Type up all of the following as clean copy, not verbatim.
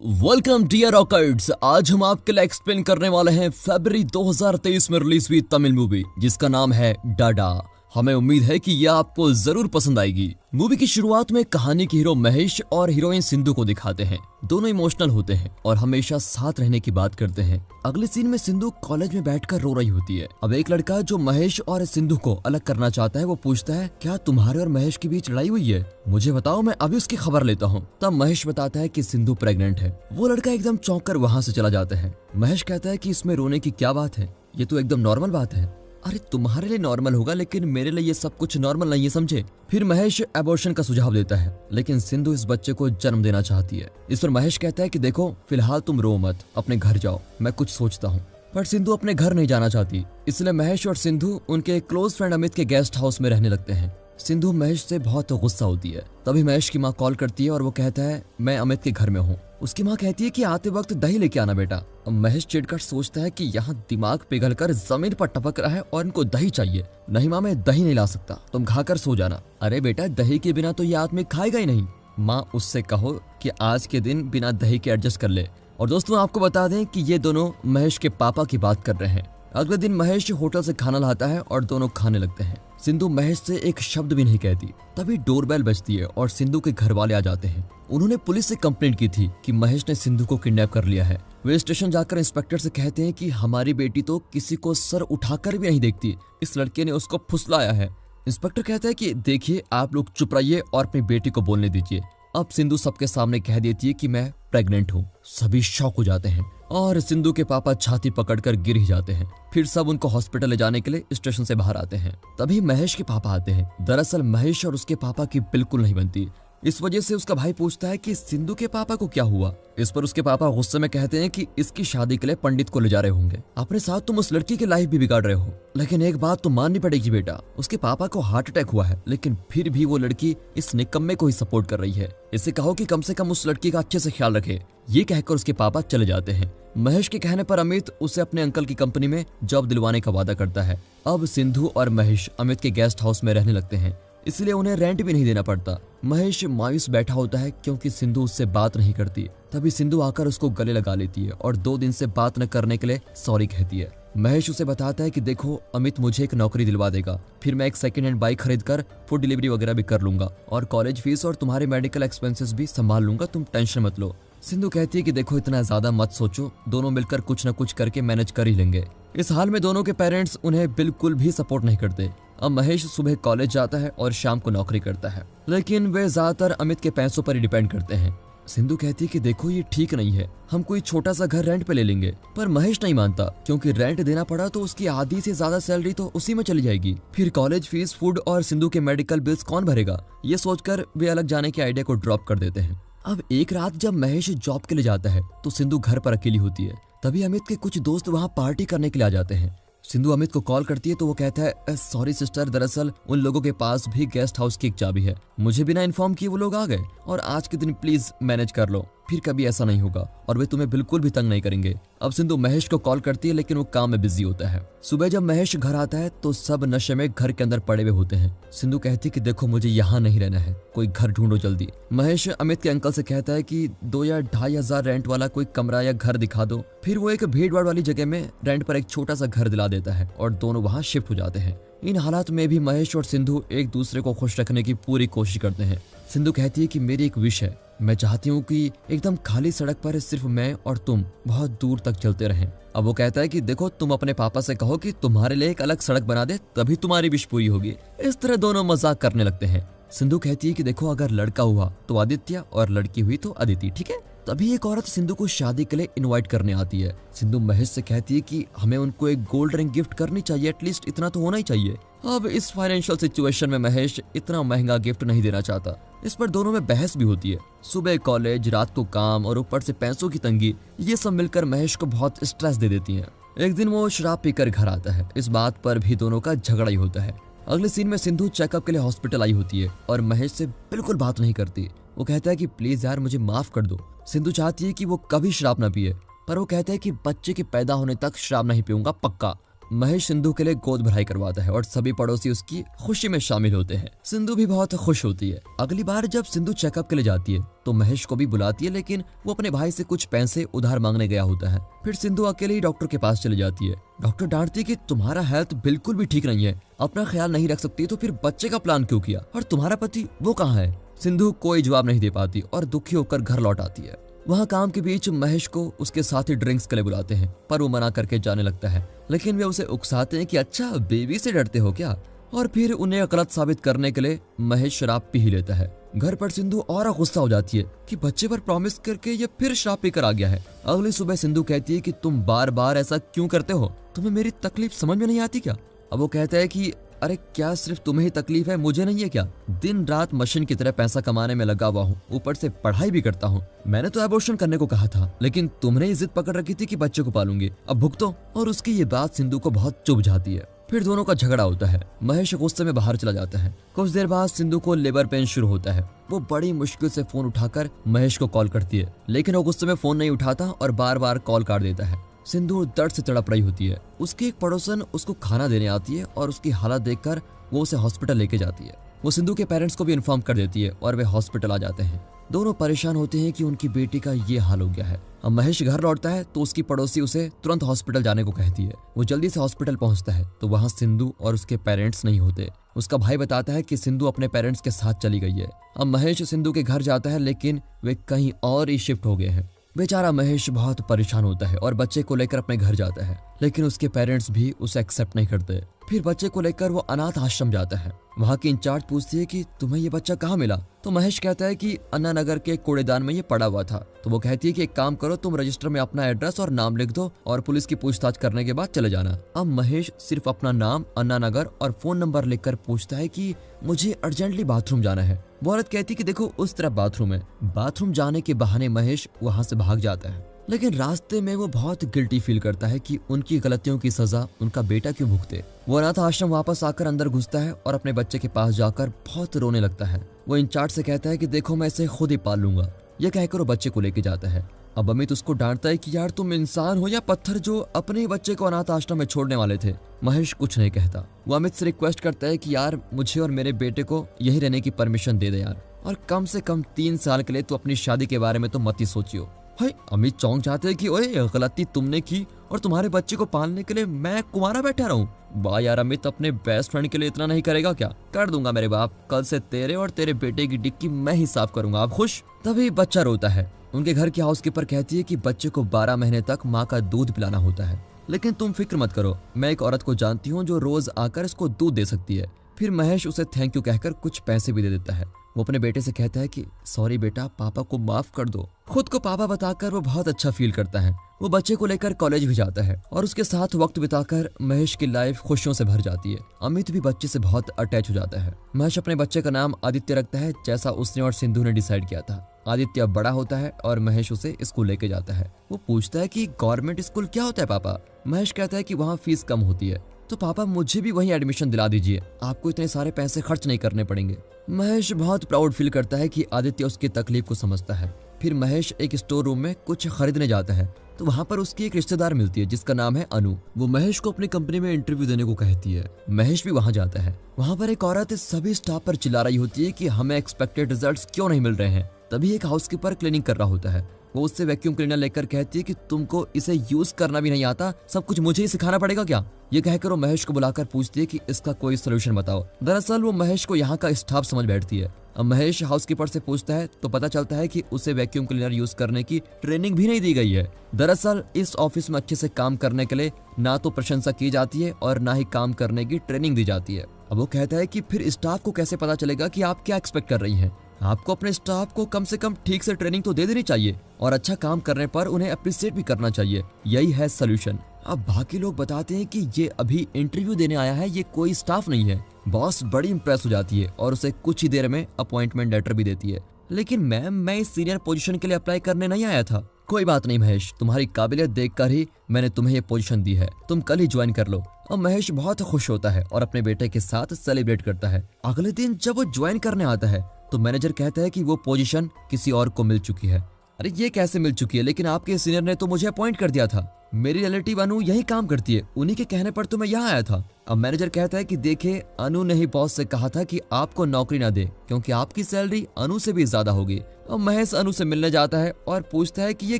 Welcome dear रॉकर्ड्स। आज हम आपके लिए एक्सप्लेन करने वाले हैं फरवरी 2023 में रिलीज हुई तमिल मूवी जिसका नाम है डाडा। हमें उम्मीद है कि यह आपको जरूर पसंद आएगी। मूवी की शुरुआत में कहानी के हीरो महेश और हीरोइन सिंधु को दिखाते हैं। दोनों इमोशनल होते हैं और हमेशा साथ रहने की बात करते हैं। अगले सीन में सिंधु कॉलेज में बैठकर रो रही होती है। अब एक लड़का जो महेश और सिंधु को अलग करना चाहता है वो पूछता है, क्या तुम्हारे और महेश के बीच लड़ाई हुई है? मुझे बताओ, मैं अभी उसकी खबर लेता हूँ। तब महेश बताता है कि सिंधु प्रेग्नेंट है। वो लड़का एकदम चौंक कर वहाँ से चला जाता है। महेश कहता है कि इसमें रोने की क्या बात है, ये तो एकदम नॉर्मल बात है। अरे तुम्हारे लिए नॉर्मल होगा लेकिन मेरे लिए ये सब कुछ नॉर्मल नहीं है, समझे? फिर महेश एबॉर्शन का सुझाव देता है लेकिन सिंधु इस बच्चे को जन्म देना चाहती है। इस पर महेश कहता है कि देखो फिलहाल तुम रो मत, अपने घर जाओ, मैं कुछ सोचता हूँ। पर सिंधु अपने घर नहीं जाना चाहती, इसलिए महेश और सिंधु उनके क्लोज फ्रेंड अमित के गेस्ट हाउस में रहने लगते हैं। सिंधु महेश से बहुत गुस्सा होती है। तभी महेश की माँ कॉल करती है और वो कहता है मैं अमित के घर में हूँ। उसकी माँ कहती है कि आते वक्त दही लेके आना बेटा। अब महेश चिढ़कर सोचता है कि यहाँ दिमाग पिघलकर जमीन पर टपक रहा है और इनको दही चाहिए। नहीं माँ, मैं दही नहीं ला सकता, तुम खाकर सो जाना। अरे बेटा, दही के बिना तो ये आदमी खाएगा ही नहीं। माँ, उससे कहो कि आज के दिन बिना दही के एडजस्ट कर ले। और दोस्तों आपको बता दें कि ये दोनों महेश के पापा की बात कर रहे हैं। अगले दिन महेश होटल से खाना लाता है और दोनों खाने लगते हैं। सिंधु महेश से एक शब्द भी नहीं कहती। तभी डोरबेल बजती है और सिंधु के घर वाले आ जाते हैं। उन्होंने पुलिस से कंप्लेंट की थी कि महेश ने सिंधु को किडनैप कर लिया है। वे स्टेशन जाकर इंस्पेक्टर से कहते हैं कि हमारी बेटी तो किसी को सर उठाकर भी नहीं देखती, इस लड़के ने उसको फुसलाया है। इंस्पेक्टर कहता है कि देखिए आप लोग चुप रहिए और अपनी बेटी को बोलने दीजिए। अब सिंधु सबके सामने कह देती है कि मैं प्रेग्नेंट हूँ। सभी शॉक हो जाते हैं और सिंधु के पापा छाती पकड़कर गिर ही जाते हैं। फिर सब उनको हॉस्पिटल ले जाने के लिए स्टेशन से बाहर आते हैं। तभी महेश के पापा आते हैं। दरअसल महेश और उसके पापा की बिल्कुल नहीं बनती। इस वजह से उसका भाई पूछता है कि सिंधु के पापा को क्या हुआ। इस पर उसके पापा गुस्से में कहते हैं कि इसकी शादी के लिए पंडित को ले जा रहे होंगे। अपने साथ तुम उस लड़की की लाइफ भी बिगाड़ रहे हो। लेकिन एक बात तो माननी पड़ेगी बेटा, उसके पापा को हार्ट अटैक हुआ है लेकिन फिर भी वो लड़की इस निकम्मे को ही सपोर्ट कर रही है। इसे कहो कि कम से कम उस लड़की का अच्छे से ख्याल रखे। ये कहकर उसके पापा चले जाते हैं। महेश के कहने पर अमित उसे अपने अंकल की कंपनी में जॉब दिलवाने का वादा करता है। अब सिंधु और महेश अमित के गेस्ट हाउस में रहने लगते हैं, इसलिए उन्हें रेंट भी नहीं देना पड़ता। महेश मायूस बैठा होता है क्योंकि सिंधु उससे बात नहीं करती। तभी सिंधु आकर उसको गले लगा लेती है और 2 दिन से बात न करने के लिए सॉरी कहती है। महेश उसे बताता है कि देखो अमित मुझे एक नौकरी दिलवा देगा, फिर मैं एक सेकंड हैंड बाइक खरीद कर फूड डिलीवरी वगैरह भी कर लूंगा और कॉलेज फीस और तुम्हारे मेडिकल एक्सपेंसेस भी संभाल लूंगा, तुम टेंशन मत लो। सिंधु कहती है कि देखो इतना ज्यादा मत सोचो, दोनों मिलकर कुछ न कुछ करके मैनेज कर ही लेंगे। इस हाल में दोनों के पेरेंट्स उन्हें बिल्कुल भी सपोर्ट नहीं करते। अब महेश सुबह कॉलेज जाता है और शाम को नौकरी करता है, लेकिन वे ज्यादातर अमित के पैसों पर ही डिपेंड करते हैं। सिंधु कहती है कि देखो ये ठीक नहीं है, हम कोई छोटा सा घर रेंट पे ले लेंगे। पर महेश नहीं मानता क्योंकि रेंट देना पड़ा तो उसकी आधी से ज्यादा सैलरी तो उसी में चली जाएगी। फिर कॉलेज फीस, फूड और सिंधु के मेडिकल बिल्स कौन भरेगा? ये सोचकर वे अलग जाने के आइडिया को ड्रॉप कर देते हैं। अब एक रात जब महेश जॉब के लिए जाता है तो सिंधु घर पर अकेली होती है। तभी अमित के कुछ दोस्त वहाँ पार्टी करने के लिए आ जाते हैं। सिंधु अमित को कॉल करती है तो वो कहता है सॉरी सिस्टर, दरअसल उन लोगों के पास भी गेस्ट हाउस की एक चाबी है, मुझे बिना इन्फॉर्म किए वो लोग आ गए और आज के दिन प्लीज मैनेज कर लो, फिर कभी ऐसा नहीं होगा और वे तुम्हें बिल्कुल भी तंग नहीं करेंगे। अब सिंधु महेश को कॉल करती है लेकिन वो काम में बिजी होता है। सुबह जब महेश घर आता है तो सब नशे में घर के अंदर पड़े हुए होते हैं। सिंधु कहती है कि देखो मुझे यहाँ नहीं रहना है, कोई घर ढूंढो जल्दी। महेश अमित के अंकल से कहता है कि 2 या 2.5 हजार रेंट वाला कोई कमरा या घर दिखा दो। फिर वो एक भीड़ भाड़ वाली जगह में रेंट पर एक छोटा सा घर दिला देता है और दोनों वहाँ शिफ्ट हो जाते हैं। इन हालात में भी महेश और सिंधु एक दूसरे को खुश रखने की पूरी कोशिश करते हैं। सिंधु कहती है कि मेरी एक विश है, मैं चाहती हूँ कि एकदम खाली सड़क पर सिर्फ मैं और तुम बहुत दूर तक चलते रहें। अब वो कहता है कि देखो तुम अपने पापा से कहो कि तुम्हारे लिए एक अलग सड़क बना दे, तभी तुम्हारी विश पूरी होगी। इस तरह दोनों मजाक करने लगते हैं। सिंधु कहती है कि देखो अगर लड़का हुआ तो आदित्य और लड़की हुई तो अदिति, ठीक है? तभी एक औरत सिंधु को शादी के लिए इनवाइट करने आती है। सिंधु महेश से कहती है कि हमें उनको एक गोल्ड रिंग गिफ्ट करनी चाहिए, एटलीस्ट इतना तो होना ही चाहिए। अब इस फाइनेंशियल सिचुएशन में महेश इतना महंगा गिफ्ट नहीं देना चाहता। इस पर दोनों में बहस भी होती है। सुबह कॉलेज, रात को काम और ऊपर से पैसों की तंगी, ये सब मिलकर महेश को बहुत स्ट्रेस दे देती हैं। एक दिन वो शराब पीकर घर आता है। इस बात पर भी दोनों का झगड़ा ही होता है। अगले सीन में सिंधु चेकअप के लिए हॉस्पिटल आई होती है और महेश से बिल्कुल बात नहीं करती। वो कहता है कि प्लीज यार मुझे माफ कर दो। सिंधु चाहती है कि वो कभी शराब ना पिए, पर वो कहता है कि बच्चे के पैदा होने तक शराब नहीं पीऊंगा पक्का। महेश सिंधु के लिए गोद भराई करवाता है और सभी पड़ोसी उसकी खुशी में शामिल होते हैं। सिंधु भी बहुत खुश होती है। अगली बार जब सिंधु चेकअप के लिए जाती है तो महेश को भी बुलाती है, लेकिन वो अपने भाई से कुछ पैसे उधार मांगने गया होता है। फिर सिंधु अकेले ही डॉक्टर के पास चली जाती है। डॉक्टर डांटती है कि तुम्हारा हेल्थ बिल्कुल भी ठीक नहीं है, अपना ख्याल नहीं रख सकती तो फिर बच्चे का प्लान क्यों किया, और तुम्हारा पति वो कहाँ है। सिंधु कोई जवाब नहीं दे पाती और दुखी होकर घर लौट आती है। वहाँ काम के बीच महेश को उसके साथी ड्रिंक्स के लिए बुलाते हैं, पर वो मना करके जाने लगता है। लेकिन वे उसे उकसाते हैं कि अच्छा बेबी से डरते हो क्या, और फिर उन्हें गलत साबित करने के लिए महेश शराब पी ही लेता है। घर पर सिंधु और गुस्सा हो जाती है कि बच्चे पर प्रॉमिस करके ये फिर शराब पीकर आ गया है। अगली सुबह सिंधु कहती है कि तुम बार बार ऐसा क्यों करते हो, तुम्हें मेरी तकलीफ समझ में नहीं आती क्या। अब वो कहता है कि अरे क्या सिर्फ तुम्हें ही तकलीफ है, मुझे नहीं है क्या। दिन रात मशीन की तरह पैसा कमाने में लगा हुआ हूँ, ऊपर से पढ़ाई भी करता हूँ। मैंने तो एबॉर्शन करने को कहा था, लेकिन तुमने जिद पकड़ रखी थी कि बच्चे को पालूंगी, अब भुगतो। और उसकी ये बात सिंधु को बहुत चुभ जाती है। फिर दोनों का झगड़ा होता है। महेश गुस्से में बाहर चला जाता है। कुछ देर बाद सिंधु को लेबर पेन शुरू होता है। वो बड़ी मुश्किल से फोन उठाकर महेश को कॉल करती है, लेकिन वो गुस्से में फोन नहीं उठाता और बार बार कॉल काट देता है। सिंधु दर्द से तड़प रही होती है। उसकी एक पड़ोसन उसको खाना देने आती है और उसकी हालत देखकर वो उसे हॉस्पिटल लेके जाती है। वो सिंधु के पेरेंट्स को भी इन्फॉर्म कर देती है और वे हॉस्पिटल आ जाते हैं। दोनों परेशान होते हैं कि उनकी बेटी का ये हाल हो गया है। अब महेश घर लौटता है तो उसकी पड़ोसी उसे तुरंत हॉस्पिटल जाने को कहती है। वो जल्दी से हॉस्पिटल पहुंचता है तो वहां सिंधु और उसके पेरेंट्स नहीं होते। उसका भाई बताता है कि सिंधु अपने पेरेंट्स के साथ चली गई है। अब महेश सिंधु के घर जाता है, लेकिन वे कहीं और ही शिफ्ट हो गए हैं। बेचारा महेश बहुत परेशान होता है और बच्चे को लेकर अपने घर जाता है, लेकिन उसके पेरेंट्स भी उसे एक्सेप्ट नहीं करते। फिर बच्चे को लेकर वो अनाथ आश्रम जाता है। वहाँ की इंचार्ज पूछती है कि तुम्हें ये बच्चा कहाँ मिला, तो महेश कहता है कि अन्ना नगर के कूड़ेदान में ये पड़ा हुआ था। तो वो कहती है कि एक काम करो, तुम रजिस्टर में अपना एड्रेस और नाम लिख दो और पुलिस की पूछताछ करने के बाद चले जाना। अब महेश सिर्फ अपना नाम, अन्ना नगर और फोन नंबर लिखकर पूछता है कि मुझे अर्जेंटली बाथरूम जाना है। वो औरत कहती कि देखो उस तरफ बाथरूम है। बाथरूम जाने के बहाने महेश वहाँ से भाग जाता है, लेकिन रास्ते में वो बहुत गिल्टी फील करता है कि उनकी गलतियों की सजा उनका बेटा क्यों भुगते। वो अनाथ आश्रम वापस आकर अंदर घुसता है और अपने बच्चे के पास जाकर बहुत रोने लगता है। वो इंचार्ज से कहता है कि देखो मैं इसे खुद ही पाल लूंगा। ये कहकर वो बच्चे को लेके जाता है। अब अमित उसको डांटता है कि यार तुम इंसान हो या पत्थर जो अपने ही बच्चे को अनाथ आश्रम में छोड़ने वाले थे। महेश कुछ नहीं कहता। वो अमित से रिक्वेस्ट करता है कि यार मुझे और मेरे बेटे को यहीं रहने की परमिशन दे दे यार, और कम से कम 3 साल के लिए तो अपनी शादी के बारे में तो मत ही सोचियो। भाई अमित चौंक जाते हैं कि ओए गलती तुमने की और तुम्हारे बच्चे को पालने के लिए मैं कुंवारा बैठा रहूं। वाह यार अमित अपने बेस्ट फ्रेंड के लिए इतना नहीं करेगा क्या। कर दूंगा मेरे बाप, कल से तेरे और तेरे बेटे की डिक्की मैं ही साफ करूंगा, आप खुश। तभी बच्चा रोता है। उनके घर की हाउसकीपर कहती है कि बच्चे को 12 महीने तक माँ का दूध पिलाना होता है, लेकिन तुम फिक्र मत करो, मैं एक औरत को जानती हूँ जो रोज आकर इसको दूध दे सकती है। फिर महेश उसे थैंक यू कहकर कुछ पैसे भी दे देता है। वो अपने बेटे से कहता है कि सॉरी बेटा, पापा को माफ कर दो। खुद को पापा बताकर वो बहुत अच्छा फील करता है। वो बच्चे को लेकर कॉलेज भी जाता है और उसके साथ वक्त बिताकर महेश की लाइफ खुशियों से भर जाती है। अमित भी बच्चे से बहुत अटैच हो जाता है। महेश अपने बच्चे का नाम आदित्य रखता है, जैसा उसने और सिंधु ने डिसाइड किया था। आदित्य अब बड़ा होता है और महेश उसे स्कूल लेके जाता है। वो पूछता है कि गवर्नमेंट स्कूल क्या होता है पापा। महेश कहता है कि वहाँ फीस कम होती है, तो पापा मुझे भी वहीं एडमिशन दिला दीजिए, आपको इतने सारे पैसे खर्च नहीं करने पड़ेंगे। महेश बहुत प्राउड फील करता है कि आदित्य उसकी तकलीफ को समझता है। फिर महेश एक स्टोर रूम में कुछ खरीदने जाता है तो वहाँ पर उसकी एक रिश्तेदार मिलती है जिसका नाम है अनु। वो महेश को अपनी कंपनी में इंटरव्यू देने को कहती है। महेश भी वहाँ जाता है। वहाँ पर एक औरत सभी स्टाफ पर चिल्ला रही होती है कि हमें एक्सपेक्टेड रिजल्ट्स क्यों नहीं मिल रहे हैं। तभी एक हाउसकीपर क्लीनिंग कर रहा होता है। वो उससे वैक्यूम क्लीनर लेकर कहती है कि तुमको इसे यूज करना भी नहीं आता, सब कुछ मुझे ही सिखाना पड़ेगा क्या। ये कहकर वो महेश को बुलाकर पूछती है कि इसका कोई सोल्यूशन बताओ। दरअसल वो महेश को यहाँ का स्टाफ समझ बैठती है। अब महेश हाउसकीपर से पूछता है तो पता चलता है कि उसे वैक्यूम क्लीनर यूज करने की ट्रेनिंग भी नहीं दी गई है। दरअसल इस ऑफिस में अच्छे से काम करने के लिए ना तो प्रशंसा की जाती है और ना ही काम करने की ट्रेनिंग दी जाती है। अब वो कहता है कि फिर स्टाफ को कैसे पता चलेगा कि आप क्या एक्सपेक्ट कर रही हैं। आपको अपने स्टाफ को कम से कम ठीक से ट्रेनिंग तो दे देनी चाहिए और अच्छा काम करने पर उन्हें अप्रिशिएट भी करना चाहिए, यही है सोल्यूशन। अब बाकी लोग बताते हैं कि ये अभी इंटरव्यू देने आया है, ये कोई स्टाफ नहीं है। बॉस बड़ी इंप्रेस हो जाती है और उसे कुछ ही देर में अपॉइंटमेंट लेटर भी देती है। लेकिन मैम मैं इस सीनियर पोजीशन के लिए अप्लाई करने नहीं आया था। कोई बात नहीं महेश, तुम्हारी काबिलियत देखकर ही मैंने तुम्हें ये पोजीशन दी है, तुम कल ही ज्वाइन कर लो। और महेश बहुत खुश होता है और अपने बेटे के साथ सेलिब्रेट करता है। अगले दिन जब वो ज्वाइन करने आता है तो मैनेजर कहता है कि वो पोजीशन किसी और को मिल चुकी है। अरे ये कैसे मिल चुकी है? लेकिन आपके सीनियर ने तो मुझे अपॉइंट कर दिया था। मेरी रिलेटिव अनु यही काम करती है, उन्हीं के कहने पर तो मैं यहाँ आया था। अब मैनेजर कहता है कि देखिए, अनु ने ही बॉस से कहा था कि आपको नौकरी ना दे क्योंकि आपकी सैलरी अनु से भी ज्यादा होगी। अब महेश अनु से मिलने जाता है और पूछता है कि ये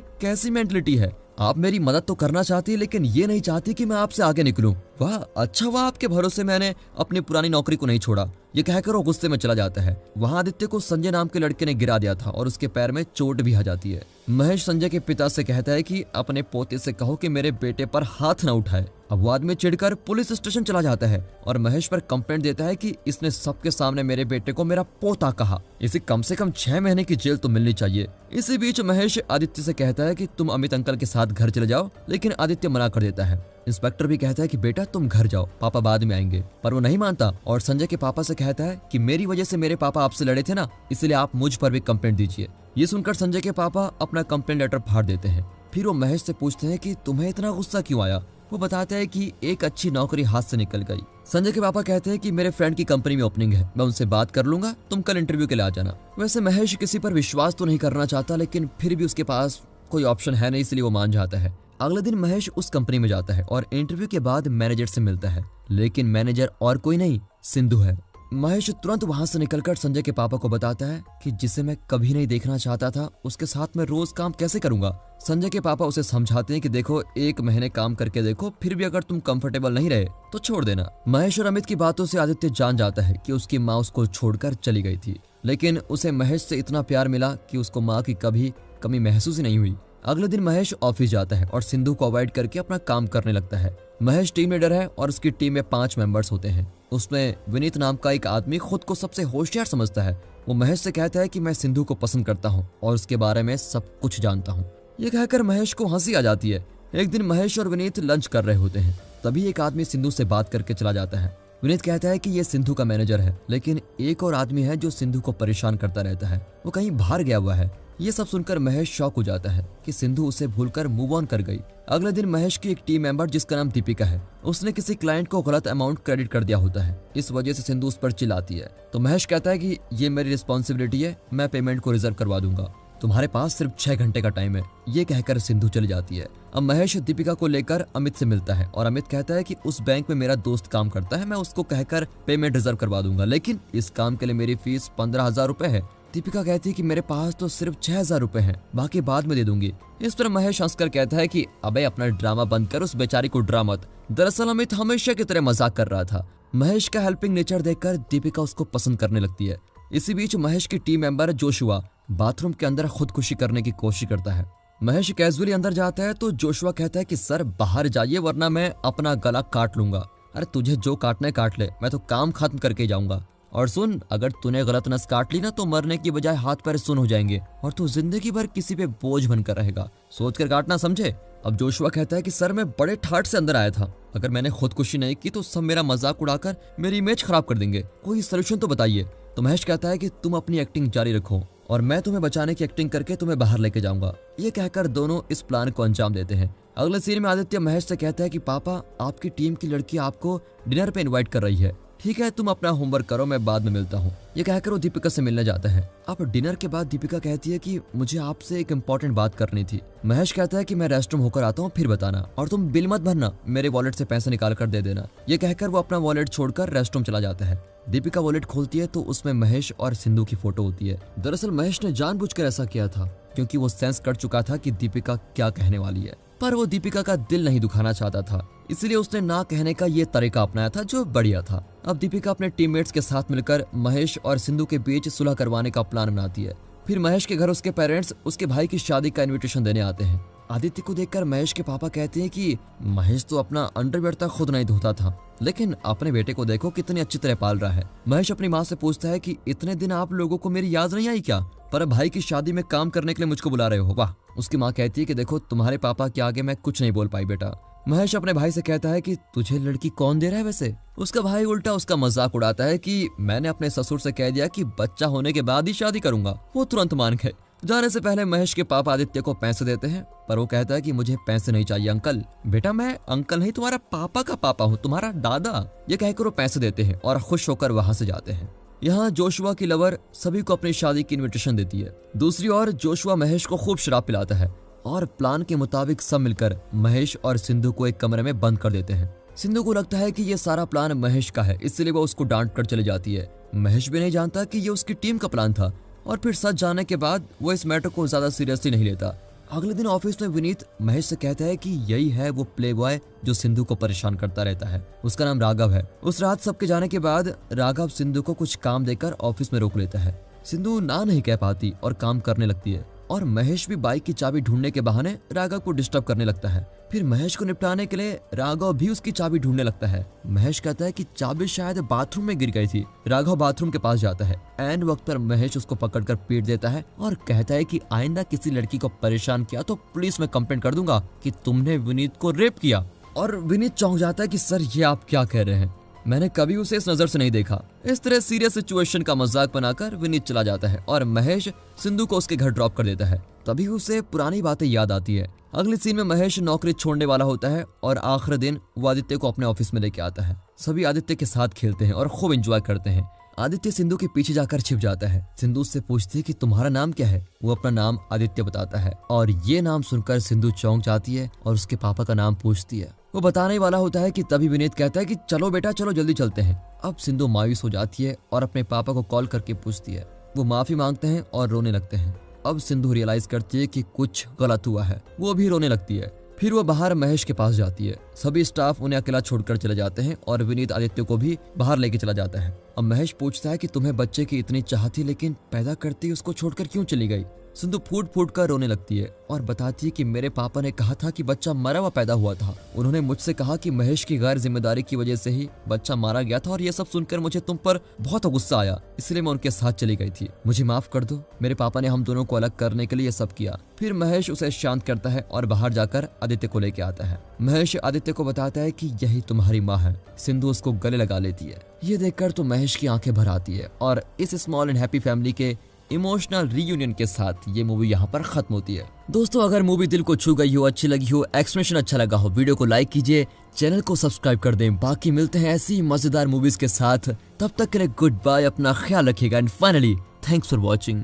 कैसी मेंटलिटी है, आप मेरी मदद तो करना चाहती है लेकिन ये नहीं चाहती कि मैं आपसे आगे निकलूं। वाह, अच्छा हुआ आपके भरोसे मैंने अपनी पुरानी नौकरी को नहीं छोड़ा। ये कहकर वो गुस्से में चला जाता है। वहाँ आदित्य को संजय नाम के लड़के ने गिरा दिया था और उसके पैर में चोट भी आ जाती है। महेश संजय के पिता से कहता है कि अपने पोते से कहो कि मेरे बेटे पर हाथ न उठाए। अब वो आदमी चिढ़कर पुलिस स्टेशन चला जाता है और महेश पर कंप्लेंट देता है कि इसने सबके सामने मेरे बेटे को मेरा पोता कहा, इसे कम से कम 6 महीने की जेल तो मिलनी चाहिए। इसी बीच महेश आदित्य से कहता है कि तुम अमित अंकल के साथ घर चले जाओ, लेकिन आदित्य मना कर देता है। इंस्पेक्टर भी कहता है कि बेटा तुम घर जाओ, पापा बाद में आएंगे, पर वो नहीं मानता और संजय के पापा से कहता है कि मेरी वजह से मेरे पापा आपसे लड़े थे ना, इसलिए आप मुझ पर भी कंप्लेंट दीजिए। ये सुनकर संजय के पापा अपना कंप्लेंट लेटर फाड़ देते हैं। फिर वो महेश से पूछते हैं कि तुम्हें इतना गुस्सा क्यों आया। वो बताता है कि एक अच्छी नौकरी हाथ से निकल गई। संजय के पापा कहते हैं कि मेरे फ्रेंड की कंपनी में ओपनिंग है, मैं उनसे बात कर लूंगा, तुम कल इंटरव्यू के लिए आ जाना। वैसे महेश किसी पर विश्वास तो नहीं करना चाहता, लेकिन फिर भी उसके पास कोई ऑप्शन है नहीं, इसलिए वो मान जाता है। अगले दिन महेश उस कंपनी में जाता है और इंटरव्यू के बाद मैनेजर से मिलता है, लेकिन मैनेजर और कोई नहीं, सिंधु है। महेश तुरंत वहां से निकलकर संजय के पापा को बताता है कि जिसे मैं कभी नहीं देखना चाहता था, उसके साथ मैं रोज काम कैसे करूंगा। संजय के पापा उसे समझाते हैं कि देखो, 1 महीने काम करके देखो, फिर भी अगर तुम कंफर्टेबल नहीं रहे तो छोड़ देना। महेश और अमित की बातों से आदित्य जान जाता है कि उसकी माँ उसको छोड़कर चली गई थी, लेकिन उसे महेश से इतना प्यार मिला कि उसको माँ की कभी कमी महसूस ही नहीं हुई। अगले दिन महेश ऑफिस जाता है और सिंधु को अवॉइड करके अपना काम करने लगता है। महेश टीम लीडर है और उसकी टीम में 5 मेंबर्स होते हैं। उसमें विनीत नाम का एक आदमी खुद को सबसे होशियार समझता है। वो महेश से कहता है कि मैं सिंधु को पसंद करता हूँ और उसके बारे में सब कुछ जानता हूँ। ये कहकर महेश को हंसी आ जाती है। एक दिन महेश और विनीत लंच कर रहे होते हैं, तभी एक आदमी सिंधु से बात करके चला जाता है। विनीत कहता है कि ये सिंधु का मैनेजर है, लेकिन एक और आदमी है जो सिंधु को परेशान करता रहता है, वो कहीं बाहर गया हुआ है। ये सब सुनकर महेश शॉक हो जाता है कि सिंधु उसे भूलकर मूव ऑन कर गई। अगले दिन महेश की एक टीम मेंबर जिसका नाम दीपिका है, उसने किसी क्लाइंट को गलत अमाउंट क्रेडिट कर दिया होता है। इस वजह से सिंधु उस पर चिल्लाती है, तो महेश कहता है कि ये मेरी रिस्पॉन्सिबिलिटी है, मैं पेमेंट को रिजर्व करवा दूंगा, तुम्हारे पास सिर्फ 6 घंटे का टाइम है। ये कहकर सिंधु चली जाती है। अब महेश दीपिका को लेकर अमित से मिलता है और अमित कहता है कि उस बैंक में मेरा दोस्त काम करता है, मैं उसको कहकर पेमेंट रिजर्व करवा दूंगा, लेकिन इस काम के लिए मेरी फीस 15,000 रुपए है। दीपिका कहती है कि मेरे पास तो सिर्फ 6,000 रुपए हैं, बाकी बाद में दे दूंगी। इस पर महेश हंसकर कहता है कि अबे अपना ड्रामा बंद कर, उस बेचारी को डरा मत। दरअसल अमित हमेशा की तरह मजाक कर रहा था। महेश का हेल्पिंग नेचर देखकर दीपिका उसको पसंद करने लगती है। इसी बीच महेश की टीम मेंबर जोशुआ बाथरूम के अंदर खुदकुशी करने की कोशिश करता है। महेश कैजुअली अंदर जाता है तो जोशुआ कहता है कि सर बाहर जाइए वरना मैं अपना गला काट लूंगा। अरे तुझे जो काटना है काट ले, मैं तो काम खत्म करके जाऊंगा। और सुन, अगर तूने गलत नस काट ली ना तो मरने की बजाय हाथ पैर सुन हो जाएंगे और तू जिंदगी भर किसी पे बोझ बनकर रहेगा, सोच कर काटना, समझे। अब जोशुआ कहता है कि सर मैं बड़े ठाठ से अंदर आया था, अगर मैंने खुदकुशी नहीं की तो सब मेरा मजाक उड़ाकर मेरी इमेज खराब कर देंगे, कोई सोल्यूशन तो बताइए। तो महेश कहता है कि तुम अपनी एक्टिंग जारी रखो और मैं तुम्हें बचाने की एक्टिंग करके तुम्हें बाहर लेके जाऊंगा। ये कहकर दोनों इस प्लान को अंजाम देते हैं। अगले सीन में आदित्य महेश से कहता है कि पापा आपकी टीम की लड़की आपको डिनर पे इनवाइट कर रही है, ठीक है तुम अपना होमवर्क करो, मैं बाद में मिलता हूँ। ये कहकर वो दीपिका से मिलने जाता है। अब डिनर के बाद दीपिका कहती है कि मुझे आपसे एक इम्पोर्टेंट बात करनी थी। महेश कहता है कि मैं रेस्टरूम होकर आता हूँ, फिर बताना, और तुम बिल मत भरना, मेरे वॉलेट से पैसे निकाल कर दे देना। ये कहकर वो अपना वॉलेट छोड़कर रेस्टरूम चला जाता है। दीपिका वॉलेट खोलती है तो उसमें महेश और सिंधु की फोटो होती है। दरअसल महेश ने जानबूझकर ऐसा किया था क्योंकि वो सेंस कर चुका था कि दीपिका क्या कहने वाली है, पर वो दीपिका का दिल नहीं दुखाना चाहता था, इसलिए उसने ना कहने का ये तरीका अपनाया था जो बढ़िया था। अब दीपिका अपने टीममेट्स के साथ मिलकर महेश और सिंधु के बीच सुलह करवाने का प्लान बनाती है। फिर महेश के घर उसके पेरेंट्स उसके भाई की शादी का इनविटेशन देने आते हैं। आदित्य को देखकर महेश के पापा कहते हैं कि महेश तो अपना अंडरवियर तक खुद नहीं धोता था, लेकिन अपने बेटे को देखो कितनी अच्छी तरह पाल रहा है। महेश अपनी माँ से पूछता है कि इतने दिन आप लोगों को मेरी याद नहीं आई क्या, पर भाई की शादी में काम करने के लिए मुझको बुला रहे हो, वाह। उसकी माँ कहती है कि देखो तुम्हारे पापा के आगे मैं कुछ नहीं बोल पाई बेटा। महेश अपने भाई से कहता है कि तुझे लड़की कौन दे रहा है वैसे। उसका भाई उल्टा उसका मजाक उड़ाता है कि मैंने अपने ससुर से कह दिया कि बच्चा होने के बाद ही शादी करूंगा। वो तुरंत मान गए। जाने से पहले महेश के पापा आदित्य को पैसे देते हैं, पर वो कहता है कि मुझे पैसे नहीं चाहिए अंकल। बेटा मैं अंकल नहीं, तुम्हारा पापा का पापा हूँ, तुम्हारा दादा। ये कहकर वो पैसे देते हैं और खुश होकर वहां से जाते हैं। यहाँ जोशुआ की लवर सभी को अपनी शादी की इनविटेशन देती है। दूसरी ओर जोशुआ महेश को खूब शराब पिलाता है और प्लान के मुताबिक सब मिलकर महेश और सिंधु को एक कमरे में बंद कर देते हैं। सिंधु को लगता है कि ये सारा प्लान महेश का है, इसलिए वो उसको डांट कर चली जाती है। महेश भी नहीं जानता कि ये उसकी टीम का प्लान था और फिर सच जानने के बाद वो इस मैटर को ज्यादा सीरियसली नहीं लेता। अगले दिन ऑफिस में विनीत महेश से कहता है कि यही है वो प्ले बॉय जो सिंधु को परेशान करता रहता है, उसका नाम राघव है। उस रात सबके जाने के बाद राघव सिंधु को कुछ काम देकर ऑफिस में रोक लेता है। सिंधु ना नहीं कह पाती और काम करने लगती है और महेश भी बाइक की चाबी ढूंढने के बहाने राघव को डिस्टर्ब करने लगता है। फिर महेश को निपटाने के लिए राघव भी उसकी चाबी ढूंढने लगता है। महेश कहता है कि चाबी शायद बाथरूम में गिर गई थी। राघव बाथरूम के पास जाता है। एंड वक्त पर महेश उसको पकड़कर पीट देता है और कहता है कि आइंदा किसी लड़की को परेशान किया तो पुलिस में कंप्लेंट कर दूंगा कि तुमने विनीत को रेप किया। और विनीत चौंक जाता है कि सर ये आप क्या कह रहे हैं, मैंने कभी उसे इस नजर से नहीं देखा। इस तरह सीरियस सिचुएशन का मजाक बनाकर विनीत चला जाता है और महेश सिंधु को उसके घर ड्रॉप कर देता है। तभी उसे पुरानी बातें याद आती है। अगले सीन में महेश नौकरी छोड़ने वाला होता है और आखिरी दिन वो आदित्य को अपने ऑफिस में लेके आता है। सभी आदित्य के साथ खेलते हैं और खूब एंजॉय करते हैं। आदित्य सिंधु के पीछे जाकर छिप जाता है। सिंधु उससे पूछती है कि तुम्हारा नाम क्या है। वो अपना नाम आदित्य बताता है और ये नाम सुनकर सिंधु चौंक जाती है और उसके पापा का नाम पूछती है। वो बताने वाला होता है कि तभी विनीत कहता है कि चलो बेटा चलो जल्दी चलते हैं। अब सिंधु मायूस हो जाती है और अपने पापा को कॉल करके पूछती है। वो माफी मांगते हैं और रोने लगते हैं। अब सिंधु रियलाइज करती है कि कुछ गलत हुआ है। वो भी रोने लगती है। फिर वो बाहर महेश के पास जाती है। सभी स्टाफ उन्हें अकेला छोड़कर चले जाते हैं और विनीत आदित्य को भी बाहर लेके चला जाता है। अब महेश पूछता है कि तुम्हें बच्चे की इतनी चाह थी लेकिन पैदा करते ही उसको छोड़कर क्यों चली गई। सिंधु फूट फूट कर रोने लगती है और बताती है कि मेरे पापा ने कहा था कि बच्चा मरा हुआ पैदा हुआ था। उन्होंने मुझसे कहा कि महेश की गैर जिम्मेदारी की वजह से ही बच्चा मारा गया था और ये सब सुनकर मुझे तुम पर बहुत गुस्सा आया, इसलिए मैं उनके साथ चली गई थी। मुझे माफ कर दो, मेरे पापा ने हम दोनों को अलग करने के लिए ये सब किया। फिर महेश उसे शांत करता है और बाहर जाकर आदित्य को लेके आता है। महेश आदित्य को बताता है कि यही तुम्हारी माँ है। सिंधु उसको गले लगा लेती है। ये देखकर तो महेश की आंखें भर आती है और इस स्मॉल एंड हैप्पी फैमिली के इमोशनल रीयूनियन के साथ ये मूवी यहाँ पर खत्म होती है। दोस्तों अगर मूवी दिल को छू गई हो, अच्छी लगी हो, एक्सप्लेनेशन अच्छा लगा हो, वीडियो को लाइक कीजिए, चैनल को सब्सक्राइब कर दें। बाकी मिलते हैं ऐसी मजेदार मूवीज के साथ। तब तक के लिए गुड बाय, अपना ख्याल रखिएगा and finally thanks for watching.